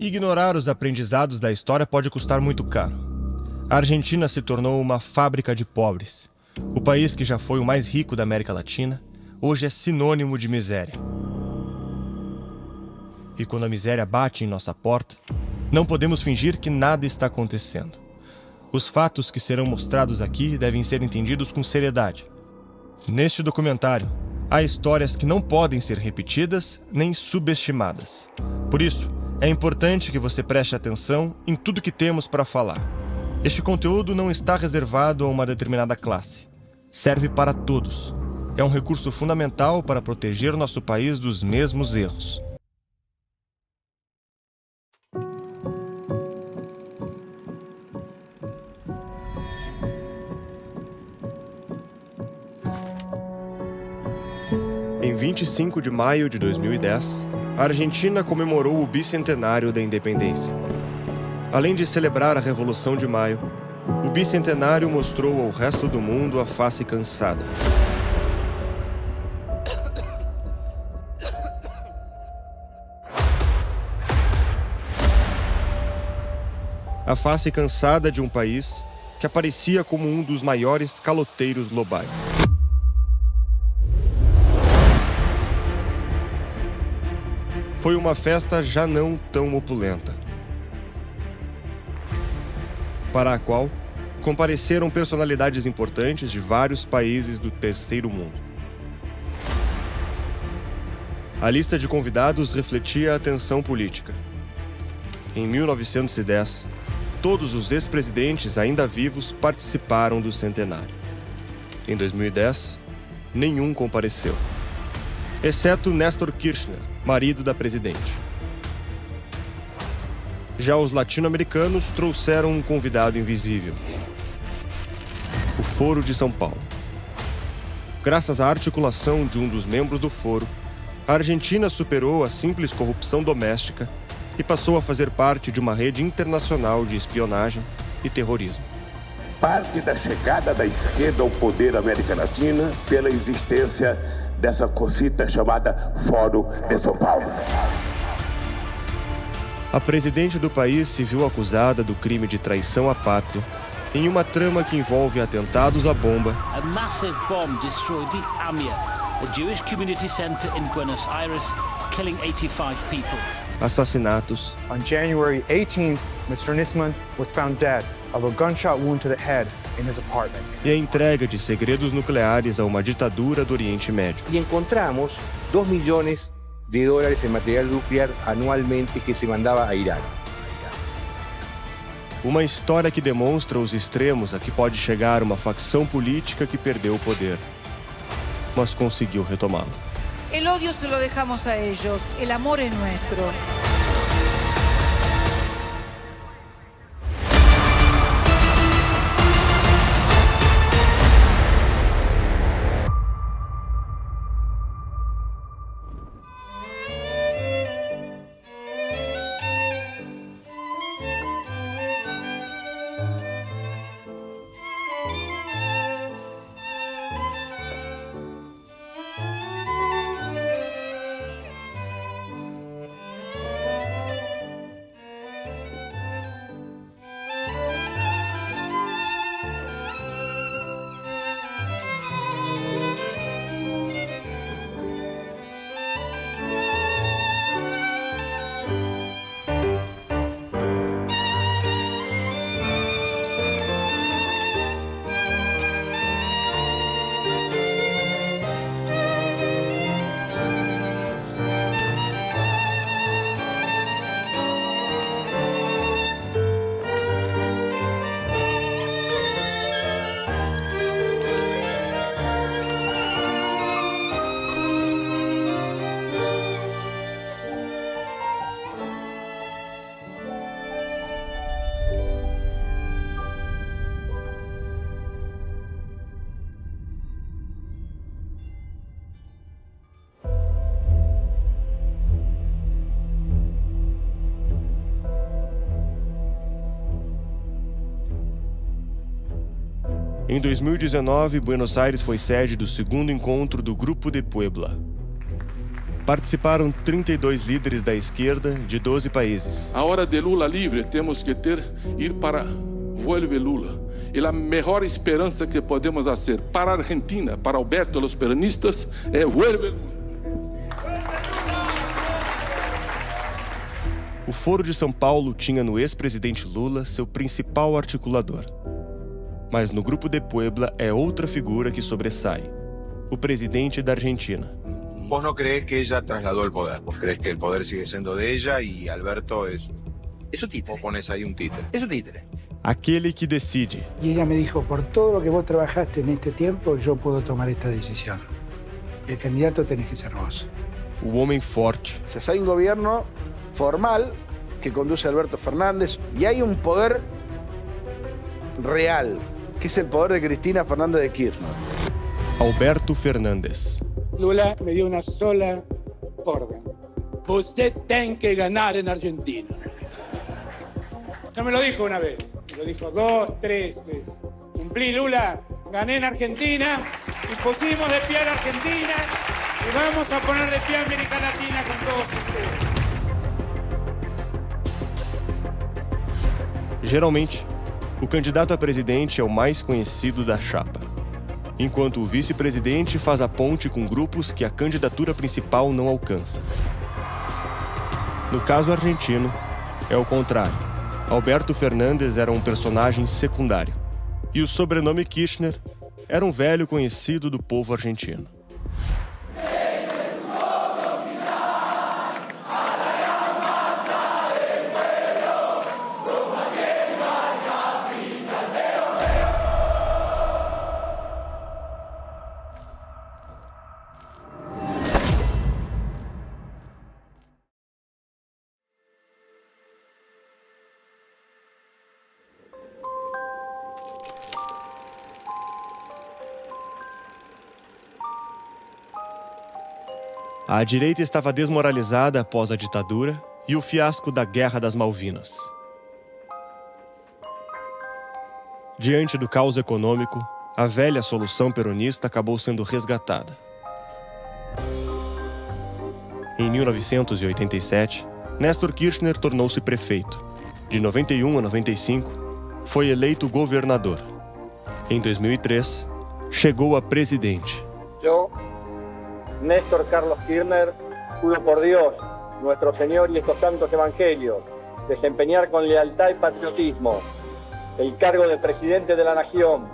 Ignorar os aprendizados da história pode custar muito caro. A Argentina se tornou uma fábrica de pobres. O país que já foi o mais rico da América Latina, hoje é sinônimo de miséria. E quando a miséria bate em nossa porta, não podemos fingir que nada está acontecendo. Os fatos que serão mostrados aqui devem ser entendidos com seriedade. Neste documentário, há histórias que não podem ser repetidas nem subestimadas. Por isso, é importante que você preste atenção em tudo que temos para falar. Este conteúdo não está reservado a uma determinada classe. Serve para todos. É um recurso fundamental para proteger nosso país dos mesmos erros. Em 25 de maio de 2010, a Argentina comemorou o bicentenário da independência. Além de celebrar a Revolução de Maio, o bicentenário mostrou ao resto do mundo a face cansada. A face cansada de um país que aparecia como um dos maiores caloteiros globais. Foi uma festa já não tão opulenta, para a qual compareceram personalidades importantes de vários países do terceiro mundo. A lista de convidados refletia a tensão política. Em 1910, todos os ex-presidentes ainda vivos participaram do centenário. Em 2010, nenhum compareceu, exceto Néstor Kirchner, marido da presidente. Já os latino-americanos trouxeram um convidado invisível: o Foro de São Paulo. Graças à articulação de um dos membros do Foro, a Argentina superou a simples corrupção doméstica e passou a fazer parte de uma rede internacional de espionagem e terrorismo. Parte da chegada da esquerda ao poder na América Latina pela existência dessa cosita chamada Foro de São Paulo. A presidente do país se viu acusada do crime de traição à pátria em uma trama que envolve atentados à bomba. A massive bomb destroyed the AMIA, a Jewish community center in Buenos Aires, killing 85 people. Assassinatos. On January 18th, Mr. Nisman was found dead of a gunshot wound to the head in his apartment. E a entrega de segredos nucleares a uma ditadura do Oriente Médio. Y encontramos 2 millones de dólares en material nuclear anualmente que se mandaba a Irán. Uma história que demonstra os extremos a que pode chegar uma facção política que perdeu o poder, mas conseguiu retomá-lo. El odio se lo dejamos a ellos, el amor es nuestro. Em 2019, Buenos Aires foi sede do segundo encontro do Grupo de Puebla. Participaram 32 líderes da esquerda de 12 países. A hora de Lula livre, temos que ir para Vuelve Lula. E a melhor esperança que podemos fazer para a Argentina, para Alberto e os peronistas, é Vuelve Lula. O Foro de São Paulo tinha no ex-presidente Lula seu principal articulador. Mas no Grupo de Puebla é outra figura que sobressai: o presidente da Argentina. Vos no crees que ella trasladó el poder, vos crees que el poder sigue siendo de ella y Alberto es un títere. Vos pones ahí un títere. Es un títere. Aquele que decide. Y ella me dijo, por todo lo que vos trabajaste en este tiempo, yo puedo tomar esta decisión. El candidato tenés que ser vos. O homem forte. Entonces hay un gobierno formal que conduce a Alberto Fernández y hay un poder real, que es el poder de Cristina Fernández de Kirchner. Alberto Fernández. Lula me dio una sola orden. Usted tiene que ganar en Argentina. No me lo dijo una vez, me lo dijo 2, 3 veces. Cumplí, Lula, gané en Argentina y pusimos de pie a la Argentina y vamos a poner de pie a América Latina con todos ustedes. Geralmente, o candidato a presidente é o mais conhecido da chapa, enquanto o vice-presidente faz a ponte com grupos que a candidatura principal não alcança. No caso argentino, é o contrário. Alberto Fernández era um personagem secundário, e o sobrenome Kirchner era um velho conhecido do povo argentino. A direita estava desmoralizada após a ditadura e o fiasco da Guerra das Malvinas. Diante do caos econômico, a velha solução peronista acabou sendo resgatada. Em 1987, Néstor Kirchner tornou-se prefeito. De 91 a 95, foi eleito governador. Em 2003, chegou a presidente. Néstor Carlos Kirchner, juro por Dios, nuestro Señor y estos santos evangelios, desempeñar con lealtad y patriotismo el cargo de presidente de la nación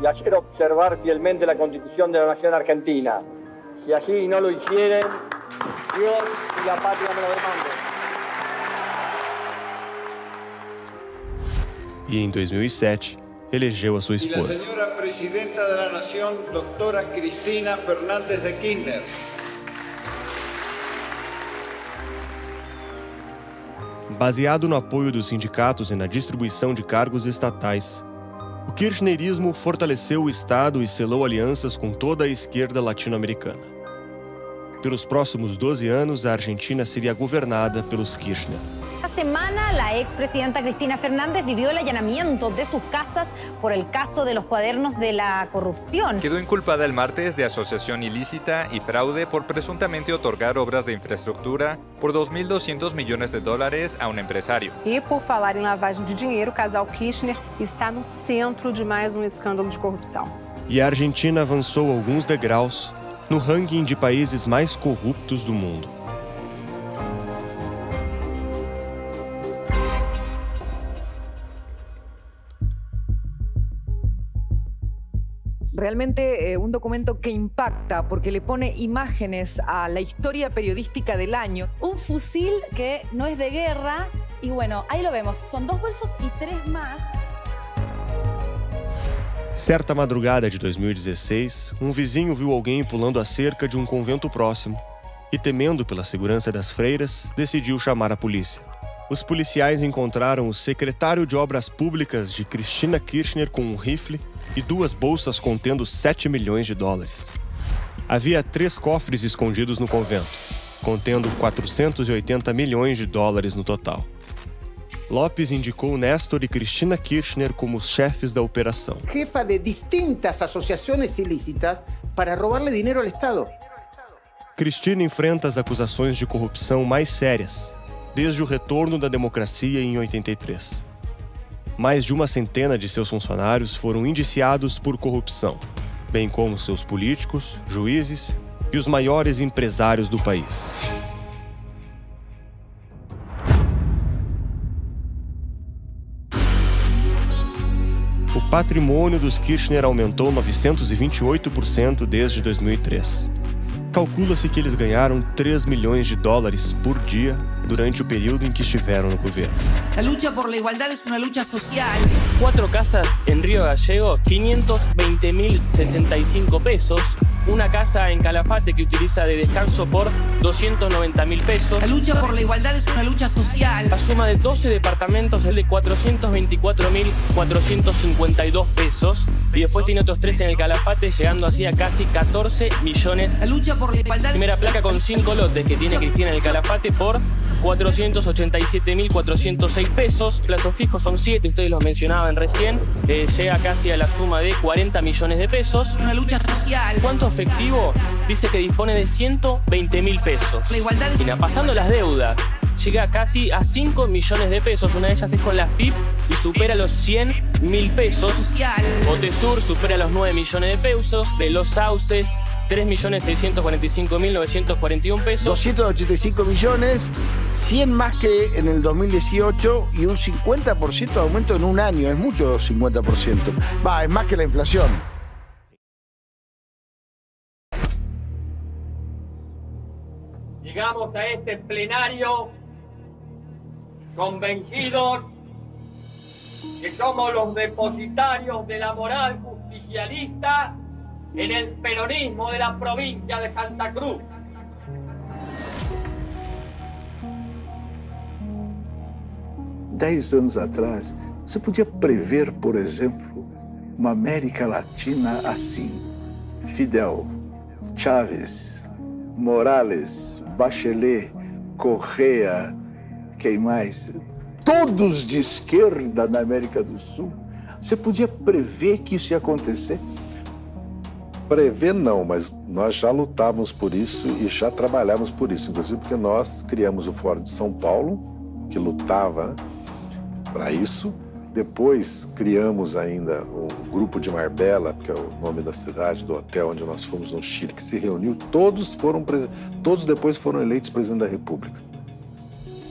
y hacer observar fielmente la Constitución de la nación argentina. Si así no lo hicieren, Dios y la patria me lo demanden. E em 2007, elegeu a sua esposa. E a senhora presidenta da nação, doutora Cristina Fernández de Kirchner. Baseado no apoio dos sindicatos e na distribuição de cargos estatais, o kirchnerismo fortaleceu o Estado e selou alianças com toda a esquerda latino-americana. Pelos próximos 12 anos, a Argentina seria governada pelos Kirchner. Esta semana, la expresidenta Cristina Fernández vivió el allanamiento de sus casas por el caso de los cuadernos de la corrupción. Quedó inculpada el martes de asociación ilícita y fraude por presuntamente otorgar obras de infraestructura por $2.200 milhões a um empresário. E por falar em lavagem de dinheiro, o casal Kirchner está no centro de mais um escândalo de corrupção. E a Argentina avançou alguns degraus no ranking de países mais corruptos do mundo. Realmente un documento que impacta porque le pone imágenes a la historia periodística del año. Un fusil que no es de guerra y bueno, ahí lo vemos, son 2 bolsos y 3 más. Certa madrugada de 2016, um vizinho viu alguém pulando a cerca de um convento próximo e, temendo pela segurança das freiras, decidiu chamar a polícia. Os policiais encontraram o secretário de Obras Públicas de Cristina Kirchner com um rifle e 2 bolsas contendo $7 milhões. Havia 3 cofres escondidos no convento, contendo $480 milhões no total. Lopes indicou Néstor e Cristina Kirchner como os chefes da operação. Jefa de distintas asociaciones ilícitas para robarle dinero al Estado. Cristina enfrenta as acusações de corrupção mais sérias desde o retorno da democracia em 83. Mais de uma centena de seus funcionários foram indiciados por corrupção, bem como seus políticos, juízes e os maiores empresários do país. O patrimônio dos Kirchner aumentou 928% desde 2003. Calcula-se que eles ganharam $3 milhões por dia durante o período em que estiveram no governo. La lucha por la igualdad es una lucha social. 4 casas en Río Gallego, 520.065 pesos. Una casa en Calafate que utiliza de descanso por 290.000 pesos. La lucha por la igualdad es una lucha social. La suma de 12 departamentos es de 424.452 pesos. Y después tiene otros 3 en el Calafate, llegando así a casi 14 millones. La lucha por la igualdad. Primera placa con 5 lotes que tiene Cristina en el Calafate por 487.406 pesos. Plazos fijos son 7, ustedes los mencionaban recién. Llega casi a la suma de 40 millones de pesos. Una lucha social. ¿Cuánto efectivo? Dice que dispone de 120.000 pesos. La igualdad. Pasando las deudas, llega casi a 5 millones de pesos. Una de ellas es con la FIP y supera los 100.000 pesos. Otesur supera los 9 millones de pesos. De Los Sauces, 3.645.941 pesos. 285 millones, 100 más que en el 2018 y un 50% de aumento en un año. Es mucho 50%. Es más que la inflación. Llegamos a este plenario convencidos que somos los depositarios de la moral justicialista en el peronismo de la provincia de Santa Cruz. 10 anos atrás, você podia prever, por exemplo, uma América Latina assim: Fidel, Chávez, Morales, Bachelet, Correa, quem mais? Todos de esquerda na América do Sul. Você podia prever que isso ia acontecer? Prever não, mas nós já lutávamos por isso e já trabalhávamos por isso, inclusive porque nós criamos o Fórum de São Paulo, que lutava para isso. Depois criamos ainda o Grupo de Marbella, que é o nome da cidade, do hotel onde nós fomos no Chile, que se reuniu. Todos depois foram eleitos presidente da República.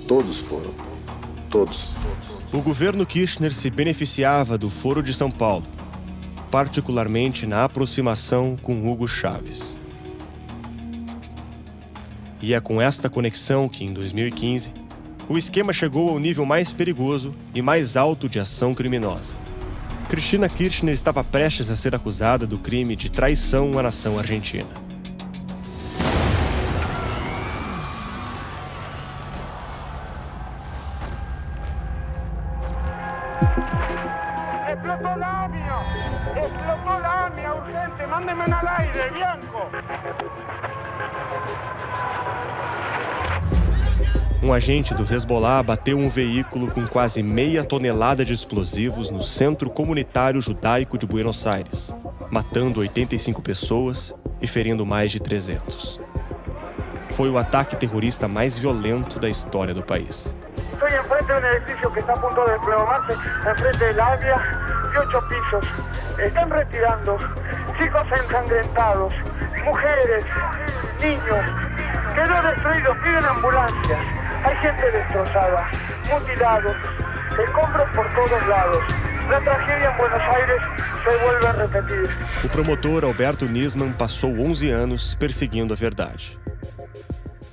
Todos foram. Todos. O governo Kirchner se beneficiava do Foro de São Paulo, particularmente na aproximação com Hugo Chávez. E é com esta conexão que, em 2015, o esquema chegou ao nível mais perigoso e mais alto de ação criminosa. Cristina Kirchner estava prestes a ser acusada do crime de traição à nação argentina. Explotó la AMIA, urgente, mándeme al aire, Bianco. Um agente do Hezbollah abateu um veículo com quase meia tonelada de explosivos no Centro Comunitário Judaico de Buenos Aires, matando 85 pessoas e ferindo mais de 300. Foi o ataque terrorista mais violento da história do país. Estou em frente de um edifício que está a ponto de desplomarse, em frente da AMIA, de 8 pisos. Estão retirando chicos ensangrentados, mulheres, niños. Quedó destruído, piden ambulancias. Hay gente destrozada, mutilados, escombros por todos lados. La tragedia en Buenos Aires se vuelve a repetir. O promotor Alberto Nisman passou 11 anos perseguindo a verdade.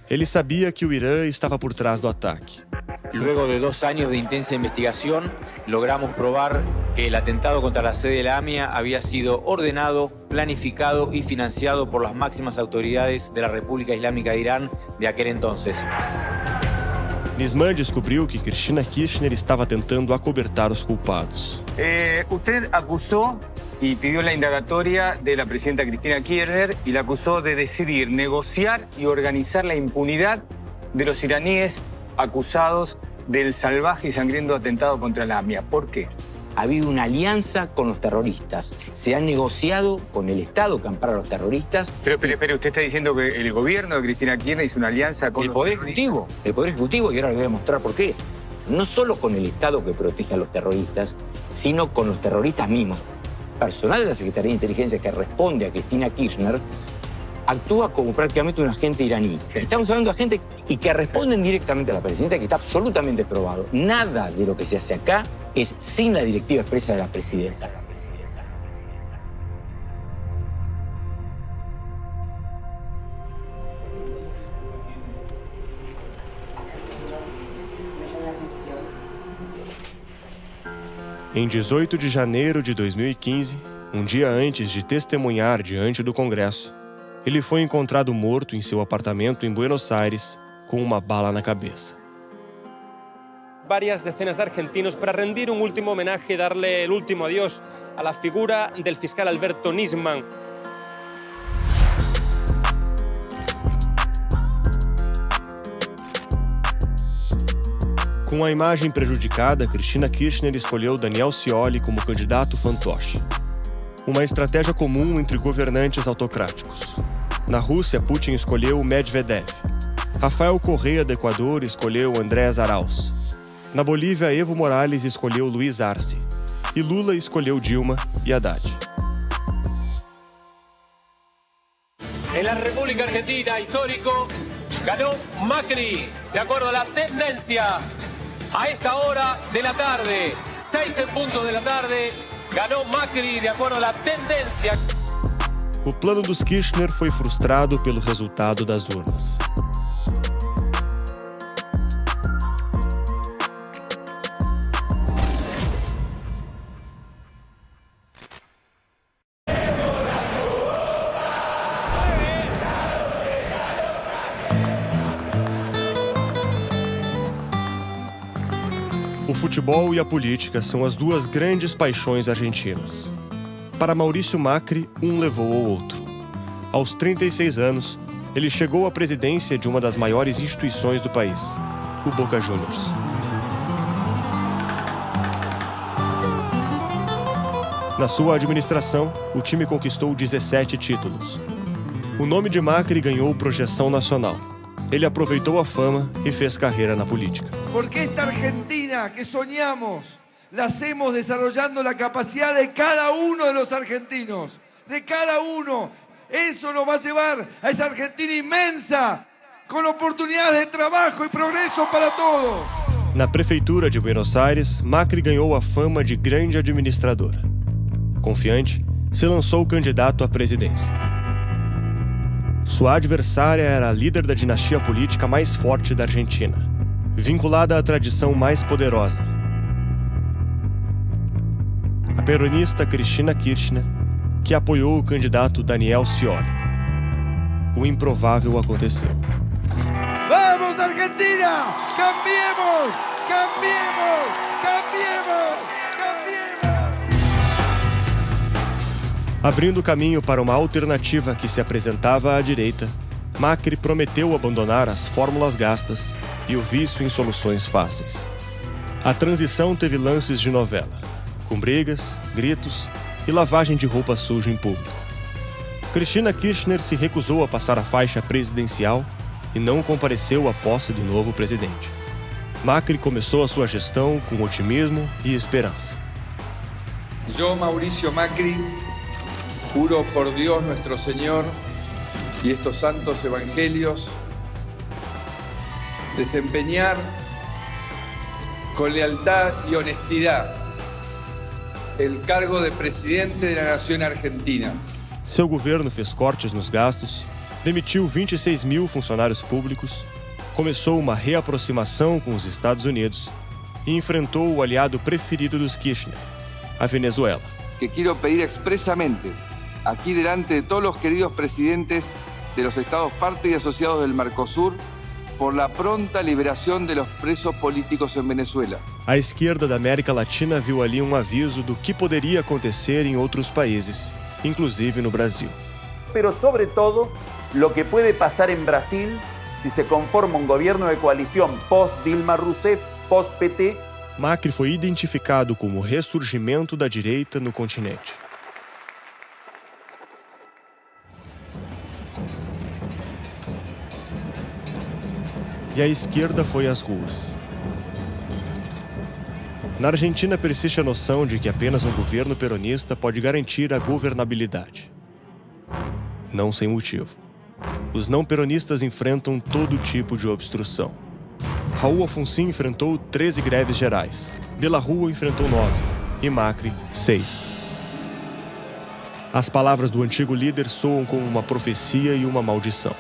Ele sabia que o Irã estava por trás do ataque. Luego de 2 años de intensa investigación, logramos probar que el atentado contra la sede de la AMIA había sido ordenado, planificado y financiado por las máximas autoridades de la República Islámica de Irán de aquel entonces. Nisman descobriu que Cristina Kirchner estava tentando acobertar os culpados. Usted acusó y pidió la indagatoria de la presidenta Cristina Kirchner y la acusó de decidir, negociar y organizar la impunidad de los iraníes acusados del salvaje y sangriento atentado contra la AMIA. ¿Por qué? Ha habido una alianza con los terroristas. Se ha negociado con el Estado que ampara a los terroristas. Pero usted está diciendo que el gobierno de Cristina Kirchner hizo una alianza con el Poder Ejecutivo. El Poder Ejecutivo, y ahora le voy a mostrar por qué. No solo con el Estado que protege a los terroristas, sino con los terroristas mismos. Personal de la Secretaría de Inteligencia que responde a Cristina Kirchner actúa como prácticamente un agente iraní. Estamos hablando de agentes y que responden directamente a la presidenta, que está absolutamente probado. Nada de lo que se hace acá es sin la directiva expresa de la presidenta. Em 18 de janeiro de 2015, dia antes de testemunhar diante do Congresso, ele foi encontrado morto em seu apartamento em Buenos Aires com uma bala na cabeça. Varias decenas de argentinos para rendir un último homenaje, darle el último adiós a la figura del fiscal Alberto Nisman. Com a imagem prejudicada, Cristina Kirchner escolheu Daniel Scioli como candidato fantoche. Uma estratégia comum entre governantes autocráticos. Na Rússia, Putin escolheu Medvedev. Rafael Correa, do Equador, escolheu Andrés Arauz. Na Bolívia, Evo Morales escolheu Luiz Arce. E Lula escolheu Dilma e Haddad. En la República Argentina, histórico, ganó Macri, de acuerdo a la tendencia. A esta hora de la tarde, 6 en punto de la tarde, ganó Macri, de acuerdo a la tendencia. O plano dos Kirchner foi frustrado pelo resultado das urnas. O futebol e a política são as duas grandes paixões argentinas. Para Maurício Macri, um levou ao outro. Aos 36 anos, ele chegou à presidência de uma das maiores instituições do país, o Boca Juniors. Na sua administração, o time conquistou 17 títulos. O nome de Macri ganhou projeção nacional. Ele aproveitou a fama e fez carreira na política. Porque esta Argentina que soñamos, la hacemos desarrollando la capacidad de cada uno de los argentinos, de cada uno. Eso nos va a llevar a esa Argentina inmensa, con oportunidades de trabajo y progreso para todos. Na prefeitura de Buenos Aires, Macri ganhou a fama de grande administradora. Confiante, se lançou candidato à presidência. Sua adversária era a líder da dinastia política mais forte da Argentina, vinculada à tradição mais poderosa. A peronista Cristina Kirchner, que apoiou o candidato Daniel Scioli. O improvável aconteceu. ¡Vamos, Argentina! ¡Cambiemos! ¡Cambiemos! ¡Cambiemos! Abrindo caminho para uma alternativa que se apresentava à direita, Macri prometeu abandonar as fórmulas gastas e o vício em soluções fáceis. A transição teve lances de novela, com brigas, gritos e lavagem de roupa suja em público. Cristina Kirchner se recusou a passar a faixa presidencial e não compareceu à posse do novo presidente. Macri começou a sua gestão com otimismo e esperança. Eu, Mauricio Macri, juro por Dios nuestro Señor y estos santos evangelios desempeñar con lealtad y honestidad el cargo de presidente de la Nación Argentina. Seu governo fez cortes nos gastos, demitiu 26 mil funcionários públicos, começou uma reaproximação com os Estados Unidos e enfrentou o aliado preferido dos Kirchner, a Venezuela. Que quiero pedir expresamente aquí delante de todos los queridos presidentes de los estados parte y asociados del Mercosur por la pronta liberación de los presos políticos en Venezuela. A esquerda da América Latina viu ali um aviso do que poderia acontecer em outros países, inclusive no Brasil. Pero sobre todo, lo que puede pasar en Brasil si se conforma un gobierno de coalición post-Dilma Rousseff, post-PT, Macri foi identificado como o ressurgimento da direita no continente. E a esquerda foi às ruas. Na Argentina persiste a noção de que apenas um governo peronista pode garantir a governabilidade. Não sem motivo. Os não peronistas enfrentam todo tipo de obstrução. Raul Alfonsín enfrentou 13 greves gerais. De la Rúa enfrentou 9. E Macri, 6. As palavras do antigo líder soam como uma profecia e uma maldição.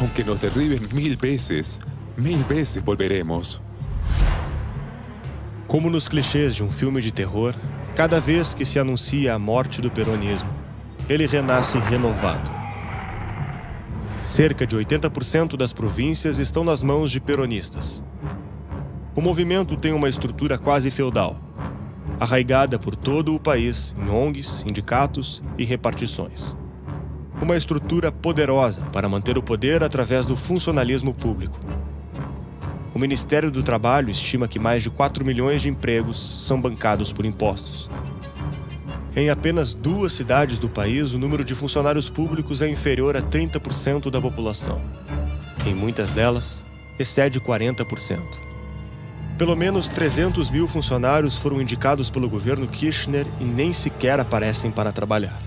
Aunque nos derriben 1000 veces volveremos. Como nos clichês de um filme de terror, cada vez que se anuncia a morte do peronismo, ele renasce renovado. Cerca de 80% das províncias estão nas mãos de peronistas. O movimento tem uma estrutura quase feudal, arraigada por todo o país em ONGs, sindicatos e repartições. Uma estrutura poderosa para manter o poder através do funcionalismo público. O Ministério do Trabalho estima que mais de 4 milhões de empregos são bancados por impostos. Em apenas 2 cidades do país, o número de funcionários públicos é inferior a 30% da população. Em muitas delas, excede 40%. Pelo menos 300 mil funcionários foram indicados pelo governo Kirchner e nem sequer aparecem para trabalhar.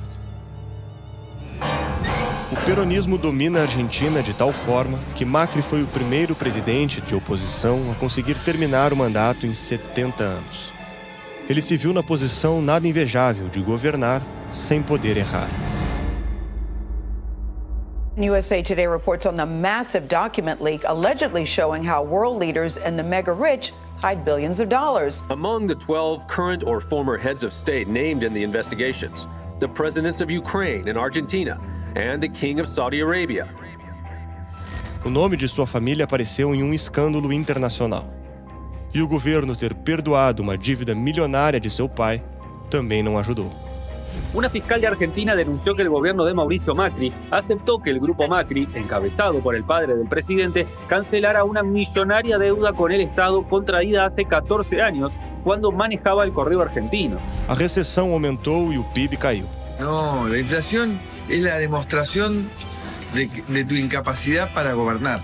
O peronismo domina a Argentina de tal forma que Macri foi o primeiro presidente de oposição a conseguir terminar o mandato em 70 anos. Ele se viu na posição nada invejável de governar sem poder errar. USA Today reports on the massive document leak allegedly showing how world leaders and the mega-rich hide billions of dollars. Among the 12 current or former heads of state named in the investigations, the presidents of Ukraine and Argentina, and the King of Saudi Arabia. O nome de sua família apareceu em um escândalo internacional. E o governo ter perdoado uma dívida milionária de seu pai também não ajudou. Una fiscal de Argentina denunció que el gobierno de Mauricio Macri aceptó que el grupo Macri, encabezado por el padre del presidente, cancelara una millonaria deuda con el Estado contraída hace 14 años, cuando manejaba el correo argentino. A recessão aumentou e o PIB caiu. No, la inflación es la demostración de tu incapacidad para gobernar.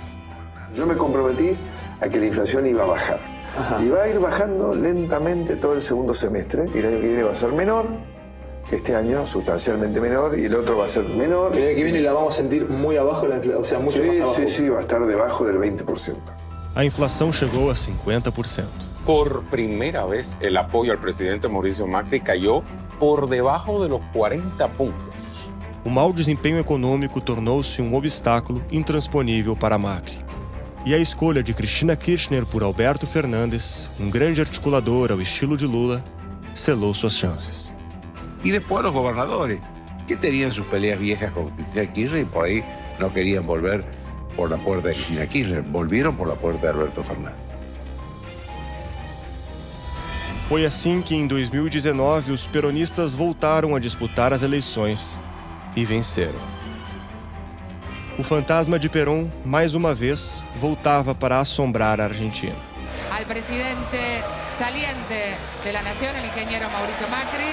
Yo me comprometí a que la inflación iba a bajar. Ajá. Y va a ir bajando lentamente todo el segundo semestre. Y el año que viene va a ser menor, que este año sustancialmente menor, y el otro va a ser menor. El año que viene la vamos a sentir muy abajo, o sea, mucho más abajo. Sí, va a estar debajo del 20%. A inflação chegou a 50%. Por primera vez, el apoyo al presidente Mauricio Macri cayó por debajo de los 40 puntos. O mau desempenho econômico tornou-se um obstáculo intransponível para Macri. E a escolha de Cristina Kirchner por Alberto Fernandes, um grande articulador ao estilo de Lula, selou suas chances. Y después los gobernadores, que tenían sus peleas viejas con Cristina Kirchner y por ahí no querían volver por la puerta de Cristina Kirchner, volvieron por la puerta de Alberto Fernández. Foi assim que, em 2019, os peronistas voltaram a disputar as eleições e venceram. O fantasma de Perón, mais uma vez, voltava para assombrar a Argentina. Al presidente saliente de la nación, el ingeniero Mauricio Macri.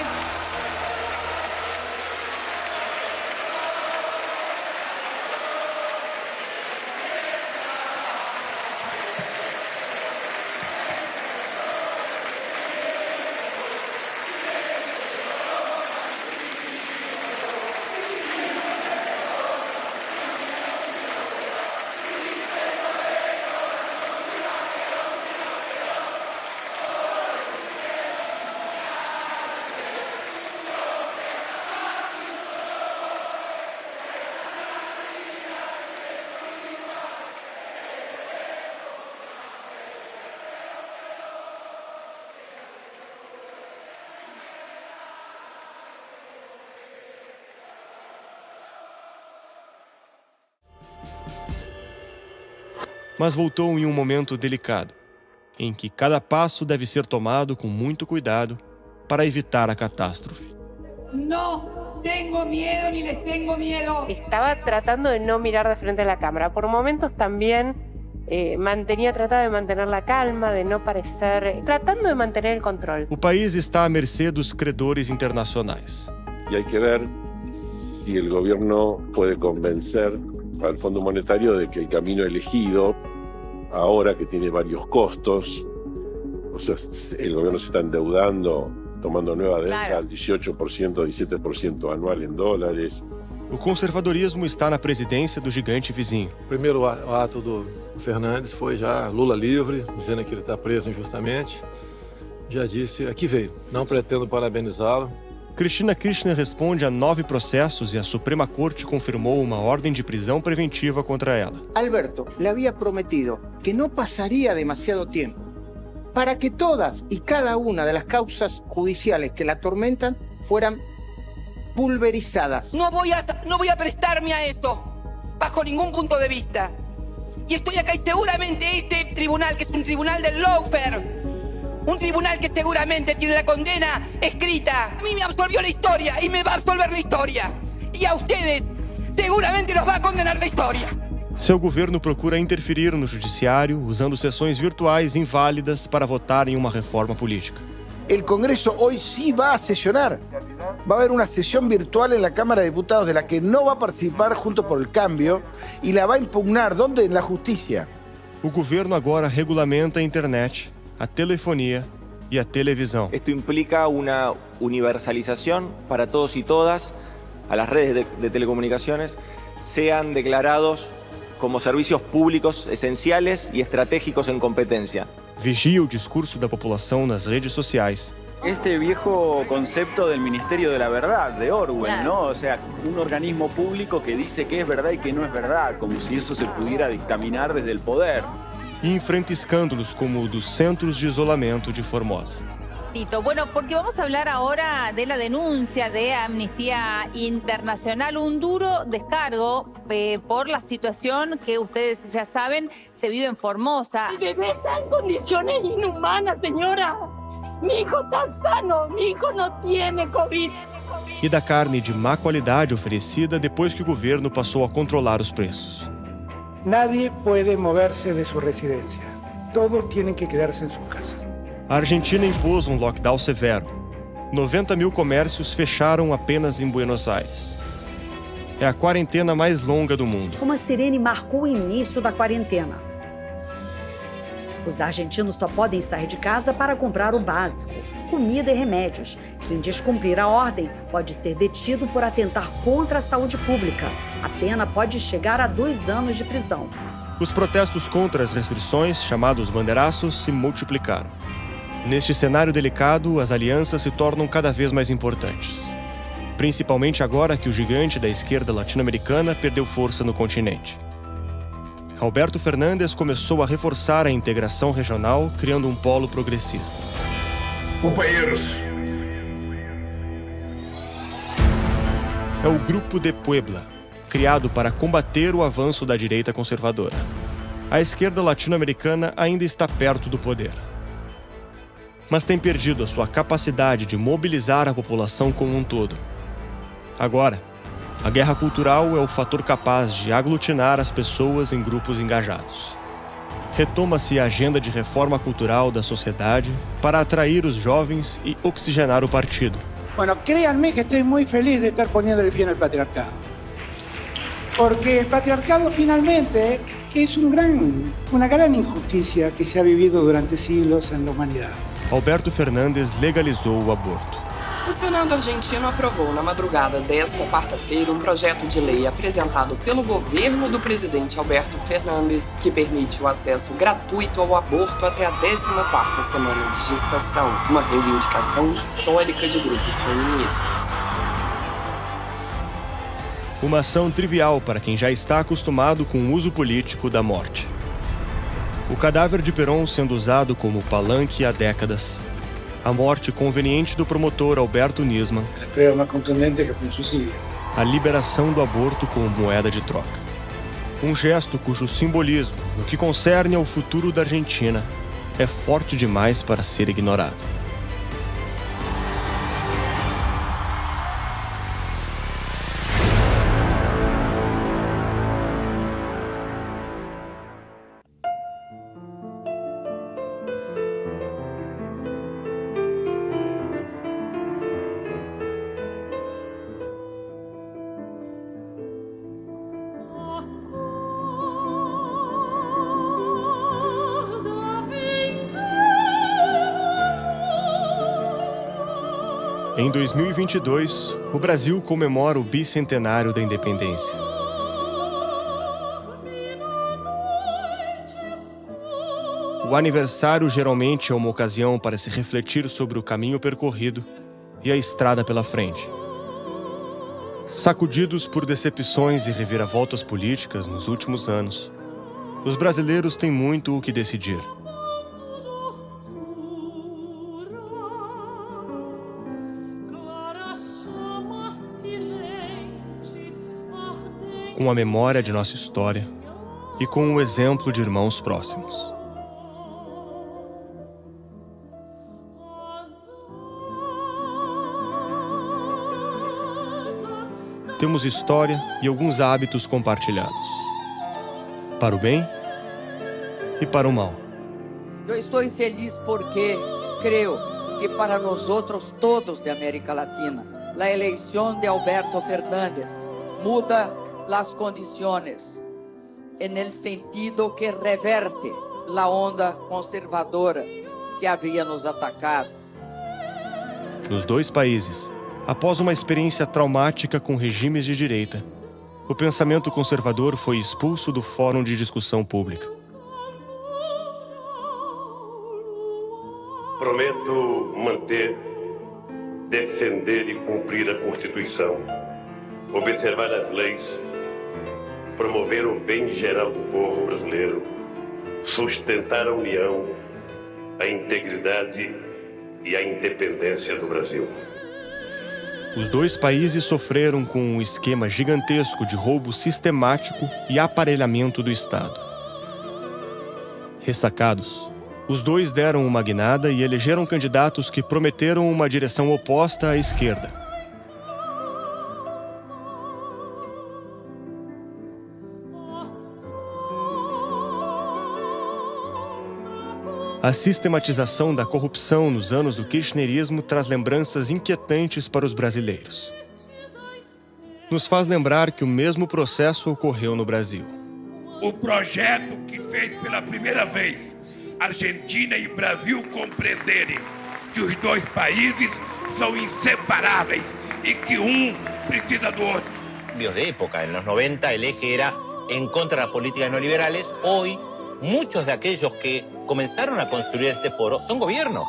Mas voltou em um momento delicado, em que cada passo deve ser tomado com muito cuidado para evitar a catástrofe. No tengo miedo ni les tengo miedo. Estaba tratando de no mirar de frente a la cámara. Por momentos también trataba de mantener la calma, de no parecer, tratando de mantener el control. O país está à mercê dos credores internacionais. Y hay que ver si el gobierno puede convencer al Fondo Monetario de que el camino elegido, ahora que tiene varios costos, o sea, el gobierno se está endeudando, tomando nueva deuda al 18%, 17% anual em dólares. O conservadorismo está na presidência do gigante vizinho. O primeiro ato do Fernandes foi já Lula livre, dizendo que ele está preso injustamente. Já disse, aqui veio, não pretendo parabenizá-lo. Cristina Kirchner responde a 9 processos e a Suprema Corte confirmou uma ordem de prisão preventiva contra ela. Alberto le había prometido que no pasaría demasiado tiempo para que todas y cada una de las causas judiciales que la atormentan fueran pulverizadas. No voy a prestarme a eso, bajo ningún punto de vista. Y estoy acá y seguramente este tribunal, que es un tribunal del lawfare, un tribunal que seguramente tiene la condena escrita, a mí me absolvió la historia y me va a absolver la historia. Y a ustedes seguramente nos va a condenar la historia. Seu governo procura interferir no judiciário usando sessões virtuais inválidas para votar em uma reforma política. El Congreso hoy sí va a sesionar. Va a haber una sesión virtual en la Cámara de Diputados de la que no va a participar Juntos por el Cambio y la va a impugnar. ¿Dónde? En la justicia. O governo agora regulamenta a internet, a telefonia e a televisão. Esto implica una universalización para todos y todas a las redes de telecomunicaciones, sean declarados como servicios públicos esenciales y estratégicos en competencia. Vigia o discurso da população nas redes sociais. Este viejo concepto del Ministerio de la Verdad, de Orwell, ¿no? O sea, un organismo público que dice qué es verdad y qué no es verdad, como si eso se pudiera dictaminar desde el poder. E enfrenta escândalos como o dos centros de isolamento de Formosa. Bueno, porque vamos a hablar ahora de la denuncia de Amnistía Internacional, un duro descargo por la situación que ustedes ya saben se vive en Formosa. Mi bebé está en condiciones inhumanas, señora. Mi hijo está sano, mi hijo no tiene COVID. E da carne de má qualidade oferecida depois que o governo passou a controlar os preços. Nadie puede moverse de su residencia. Todos tienen que quedarse en sus casas. A Argentina impôs um lockdown severo. 90 mil comércios fecharam apenas em Buenos Aires. É a quarentena mais longa do mundo. Uma sirene marcou o início da quarentena. Os argentinos só podem sair de casa para comprar o básico, comida e remédios. Quem descumprir a ordem pode ser detido por atentar contra a saúde pública. A pena pode chegar a 2 anos de prisão. Os protestos contra as restrições, chamados bandeiraços, se multiplicaram. Neste cenário delicado, as alianças se tornam cada vez mais importantes. Principalmente agora que o gigante da esquerda latino-americana perdeu força no continente. Alberto Fernandes começou a reforçar a integração regional, criando um polo progressista. Companheiros. É o Grupo de Puebla, criado para combater o avanço da direita conservadora. A esquerda latino-americana ainda está perto do poder, mas tem perdido a sua capacidade de mobilizar a população como um todo. Agora, a guerra cultural é o fator capaz de aglutinar as pessoas em grupos engajados. Retoma-se a agenda de reforma cultural da sociedade para atrair os jovens e oxigenar o partido. Bueno, créanme que estoy muy feliz de estar poniendo el fin al patriarcado. Porque el patriarcado finalmente es una gran injusticia que se ha vivido durante siglos en la humanidad. Alberto Fernandes legalizou o aborto. O Senado argentino aprovou na madrugada desta quarta-feira um projeto de lei apresentado pelo governo do presidente Alberto Fernandes que permite o acesso gratuito ao aborto até a 14ª semana de gestação, uma reivindicação histórica de grupos feministas. Uma ação trivial para quem já está acostumado com o uso político da morte. O cadáver de Perón sendo usado como palanque há décadas. A morte conveniente do promotor Alberto Nisman. A liberação do aborto como moeda de troca. Um gesto cujo simbolismo, no que concerne ao futuro da Argentina, é forte demais para ser ignorado. Em 2022, o Brasil comemora o bicentenário da independência. O aniversário geralmente é uma ocasião para se refletir sobre o caminho percorrido e a estrada pela frente. Sacudidos por decepções e reviravoltas políticas nos últimos anos, os brasileiros têm muito o que decidir. Com a memória de nossa história e com o exemplo de irmãos próximos. Temos história e alguns hábitos compartilhados. Para o bem e para o mal. Eu estou feliz porque creio que para nós outros todos de América Latina, a eleição de Alberto Fernández muda as condições no sentido que reverte a onda conservadora que havia nos atacado. Nos dois países, após uma experiência traumática com regimes de direita, o pensamento conservador foi expulso do Fórum de Discussão Pública. Prometo manter, defender e cumprir a Constituição, observar as leis, promover o bem geral do povo brasileiro, sustentar a união, a integridade e a independência do Brasil. Os dois países sofreram com um esquema gigantesco de roubo sistemático e aparelhamento do Estado. Ressacados, os dois deram uma guinada e elegeram candidatos que prometeram uma direção oposta à esquerda. A sistematização da corrupção nos anos do kirchnerismo traz lembranças inquietantes para os brasileiros. Nos faz lembrar que o mesmo processo ocorreu no Brasil. O projeto que fez pela primeira vez Argentina e Brasil compreenderem que os dois países são inseparáveis e que um precisa do outro. Cambios de época. En los 90 el eje era en contra de las políticas neoliberales. Hoy, muchos de aquellos que comenzaron a construir este foro son gobierno.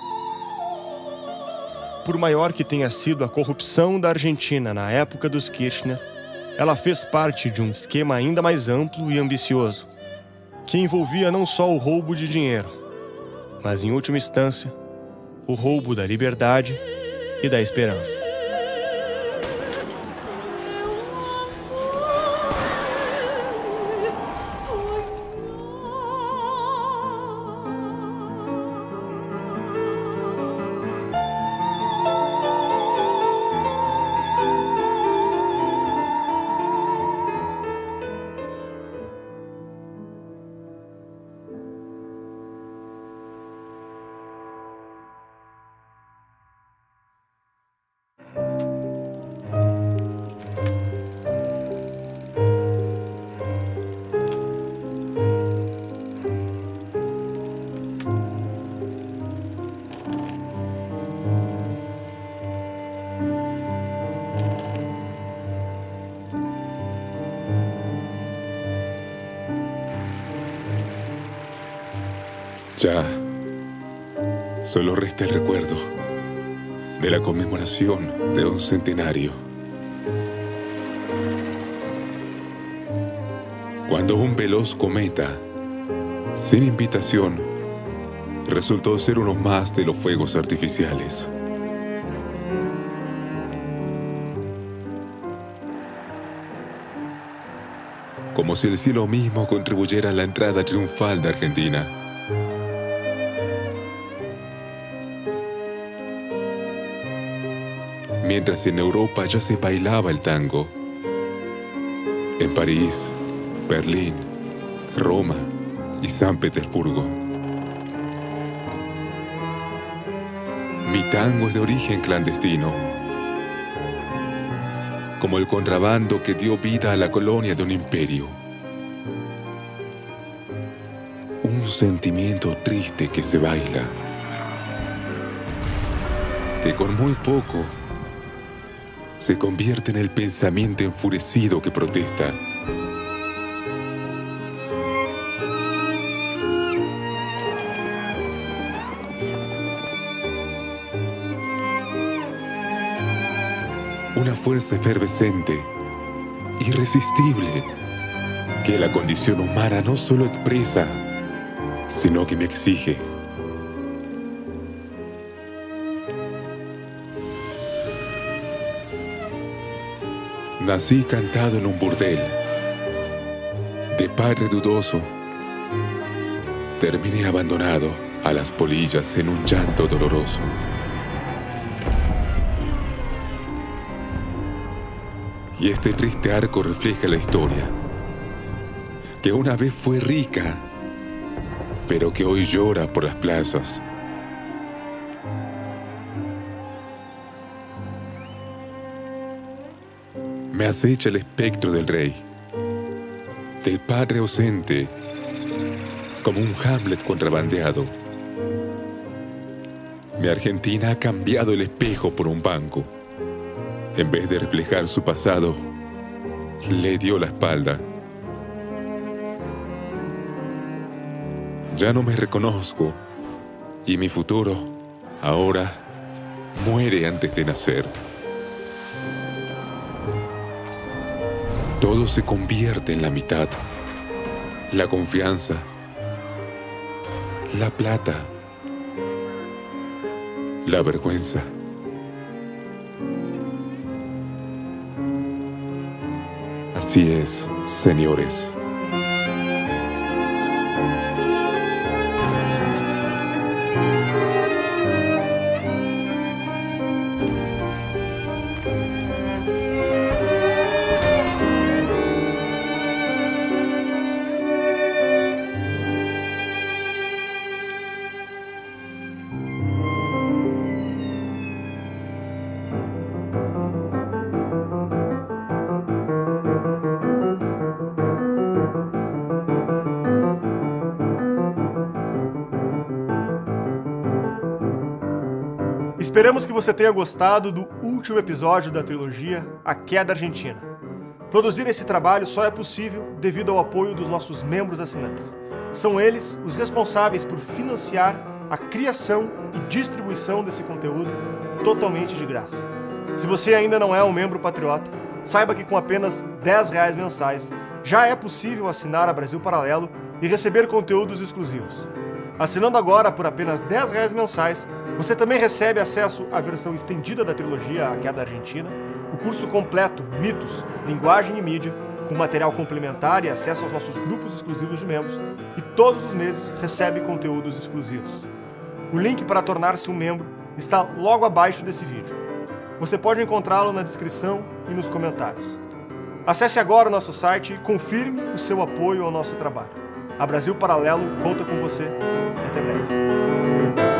Por maior que tenha sido a corrupção da Argentina na época dos Kirchner, ela fez parte de um esquema ainda mais amplo e ambicioso, que envolvia não só o roubo de dinheiro, mas, em última instância, o roubo da liberdade e da esperança. Ya solo resta el recuerdo de la conmemoración de un centenario. Cuando un veloz cometa, sin invitación, resultó ser uno más de los fuegos artificiales. Como si el cielo mismo contribuyera a la entrada triunfal de Argentina. Mientras en Europa ya se bailaba el tango, en París, Berlín, Roma y San Petersburgo. Mi tango es de origen clandestino, como el contrabando que dio vida a la colonia de un imperio. Un sentimiento triste que se baila, que con muy poco se convierte en el pensamiento enfurecido que protesta. Una fuerza efervescente, irresistible, que la condición humana no solo expresa, sino que me exige. Nací cantado en un burdel, de padre dudoso. Terminé abandonado a las polillas en un llanto doloroso. Y este triste arco refleja la historia, que una vez fue rica, pero que hoy llora por las plazas. Me acecha el espectro del rey, del padre ausente, como un Hamlet contrabandeado. Mi Argentina ha cambiado el espejo por un banco. En vez de reflejar su pasado, le dio la espalda. Ya no me reconozco y mi futuro, ahora, muere antes de nacer. Todo se convierte en la mitad. La confianza, la plata, la vergüenza. Así es, señores. Esperamos que você tenha gostado do último episódio da trilogia A Queda Argentina. Produzir esse trabalho só é possível devido ao apoio dos nossos membros assinantes. São eles os responsáveis por financiar a criação e distribuição desse conteúdo totalmente de graça. Se você ainda não é um membro patriota, saiba que com apenas R$10 mensais já é possível assinar a Brasil Paralelo e receber conteúdos exclusivos. Assinando agora por apenas R$10 mensais, você também recebe acesso à versão estendida da trilogia A Queda Argentina, o curso completo Mitos, Linguagem e Mídia, com material complementar e acesso aos nossos grupos exclusivos de membros, e todos os meses recebe conteúdos exclusivos. O link para tornar-se um membro está logo abaixo desse vídeo. Você pode encontrá-lo na descrição e nos comentários. Acesse agora o nosso site e confirme o seu apoio ao nosso trabalho. A Brasil Paralelo conta com você. Até breve.